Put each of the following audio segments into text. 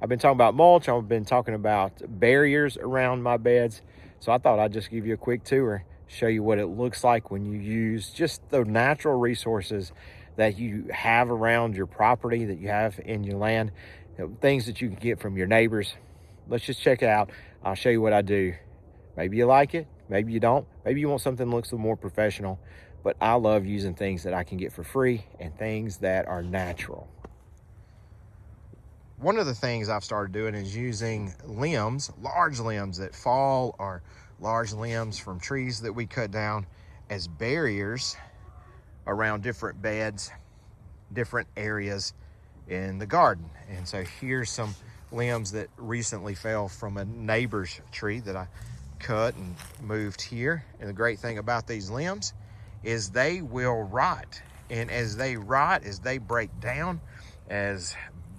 I've been talking about mulch. I've been talking about barriers around my beds. So I thought I'd just give you a quick tour, show you what it looks like when you use just the natural resources that you have around your property, that you have in your land, things that you can get from your neighbors. Let's just check it out. I'll show you what I do. Maybe you like it, maybe you don't. Maybe you want something that looks a little more professional, but I love using things that I can get for free and things that are natural. One of the things I've started doing is using limbs, large limbs that fall, or large limbs from trees that we cut down, as barriers around different beds, different areas in the garden. And so here's some limbs that recently fell from a neighbor's tree that I cut and moved here. And the great thing about these limbs is they will rot. And as they rot, as they break down, as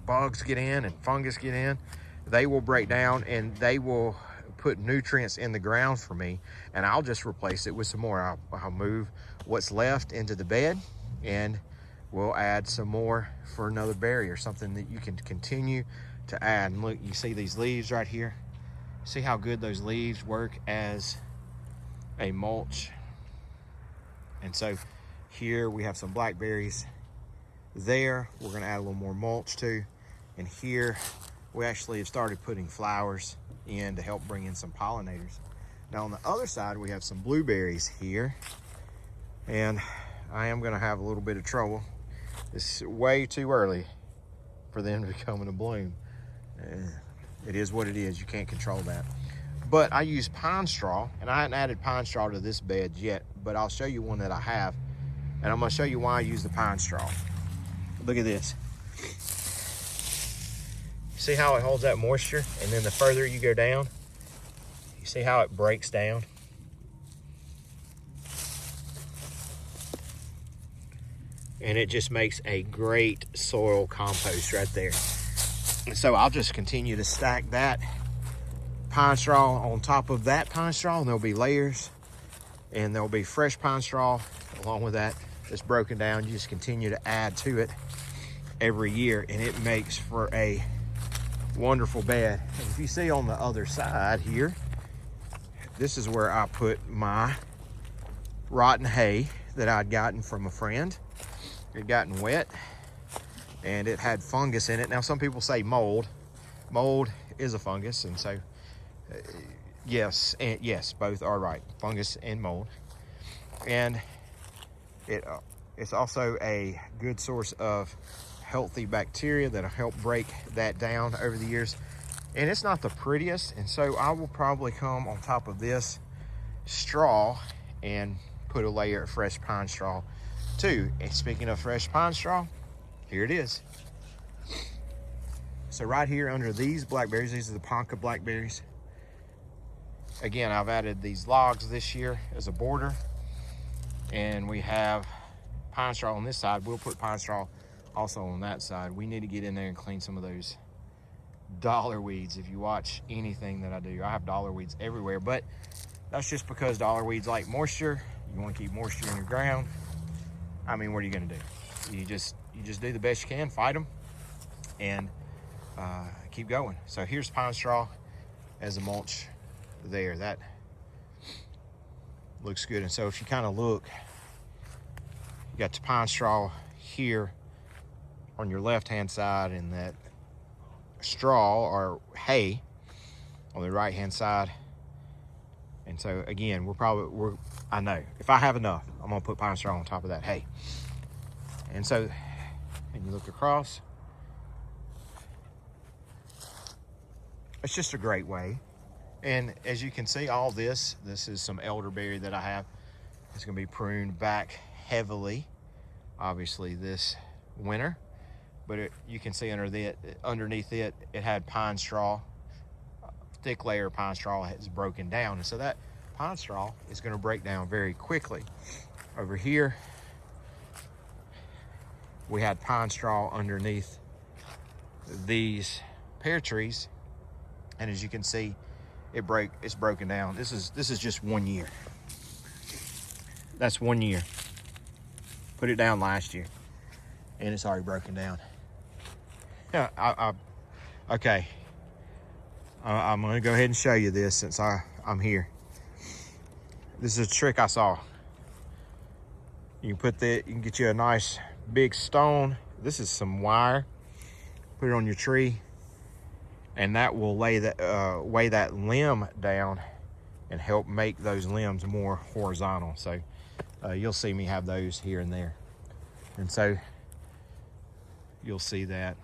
bugs get in and fungus get in, they will break down and they will put nutrients in the ground for me, and I'll just replace it with some more. I'll move what's left into the bed, and we'll add some more for another barrier, something that you can continue to add. And look, you see these leaves right here? See how good those leaves work as a mulch? And so here we have some blackberries. There, we're gonna add a little more mulch too. And here, we actually have started putting flowers in to help bring in some pollinators. Now on the other side, we have some blueberries here. And I am gonna have a little bit of trouble. It's way too early for them to be coming to bloom. It is what it is, you can't control that. But I use pine straw, and I hadn't added pine straw to this bed yet, but I'll show you one that I have. And I'm gonna show you why I use the pine straw. Look at this. See how it holds that moisture? And then the further you go down, you see how it breaks down? And it just makes a great soil compost right there. And so I'll just continue to stack that pine straw on top of that pine straw, and there'll be layers, and there'll be fresh pine straw along with that that's broken down. You just continue to add to it every year, and it makes for a wonderful bed. And if you see on the other side here, this is where I put my rotten hay that I'd gotten from a friend. It had gotten wet and it had fungus in it. Now some people say mold. Mold is a fungus, and so yes, both are right, fungus and mold. And it's also a good source of healthy bacteria that'll help break that down over the years. And it's not the prettiest, and so I will probably come on top of this straw and put a layer of fresh pine straw too. And speaking of fresh pine straw, here it is. So right here under these blackberries, these are the Ponca blackberries. Again, I've added these logs this year as a border, and we have pine straw on this side. We'll put pine straw also on that side. We need to get in there and clean some of those dollar weeds. If you watch anything that I do, I have dollar weeds everywhere, but that's just because dollar weeds like moisture. You want to keep moisture in your ground. I mean, what are you going to do? You just do the best you can, fight them, and keep going. So here's pine straw as a mulch there. That looks good. And so if you kind of look, you got the pine straw here on your left hand side, and that straw or hay on the right hand side. And so again, I know if I have enough, I'm gonna put pine straw on top of that hay. And so, and you look across, it's just a great way. And as you can see, all this is some elderberry that I have. It's gonna be pruned back heavily, obviously this winter, but you can see underneath it had pine straw, thick layer of pine straw has broken down. And so that pine straw is gonna break down very quickly. Over here, we had pine straw underneath these pear trees. And as you can see, it's broken down. This is just 1 year. That's 1 year. Put it down last year, and it's already broken down. Yeah, Okay, I'm gonna go ahead and show you this since I'm here. This is a trick I saw. You can get you a nice big stone. This is some wire. Put it on your tree, and that will weigh that limb down and help make those limbs more horizontal. So you'll see me have those here and there. And so you'll see that.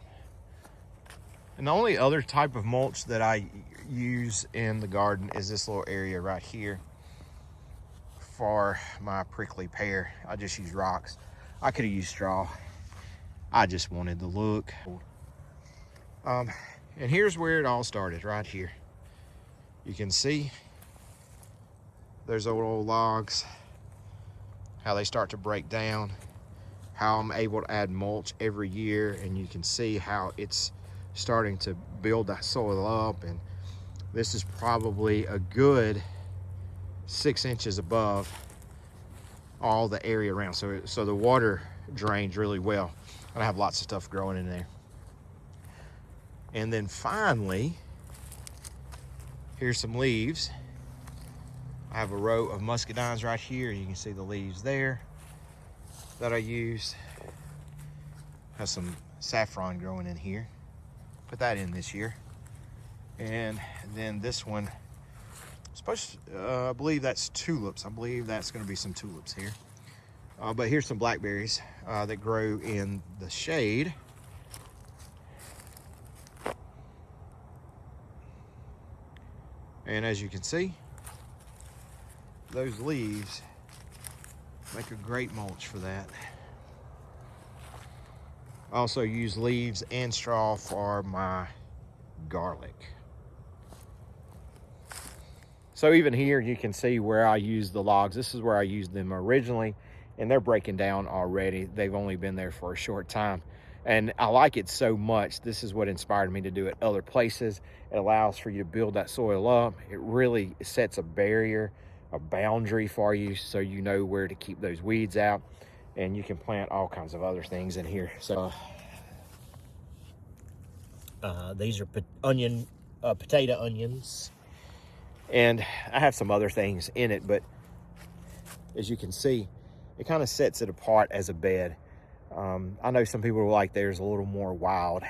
And the only other type of mulch that I use in the garden is this little area right here for my prickly pear. I just use rocks. I could have used straw. I just wanted the look. And here's where it all started, right here. You can see there's old logs, how they start to break down, how I'm able to add mulch every year, and you can see how it's starting to build that soil up. And this is probably a good 6 inches above all the area around, so the water drains really well, and I have lots of stuff growing in there. And then finally, here's some leaves. I have a row of muscadines right here. You can see the leaves there that I used. Have some saffron growing in here. Put that in this year. And then this one, I believe that's tulips. I believe that's going to be some tulips here. But here's some blackberries that grow in the shade. And as you can see, those leaves make a great mulch for that. I also use leaves and straw for my garlic. So even here you can see where I use the logs. This is where I used them originally, and they're breaking down already. They've only been there for a short time. And I like it so much. This is what inspired me to do it other places. It allows for you to build that soil up. It really sets a barrier, a boundary for you, so you know where to keep those weeds out. And you can plant all kinds of other things in here. So these are potato onions. And I have some other things in it, but as you can see, it kind of sets it apart as a bed. I know some people are like theirs a little more wild.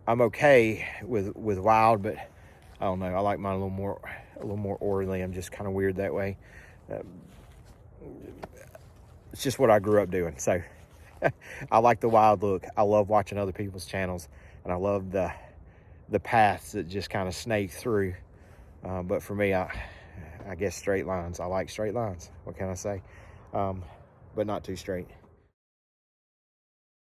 I'm okay with wild, but I don't know. I like mine a little more orderly. I'm just kind of weird that way. It's just what I grew up doing. So I like the wild look. I love watching other people's channels, and I love the paths that just kind of snake through. But for me, I guess straight lines. I like straight lines. What can I say? But not too straight.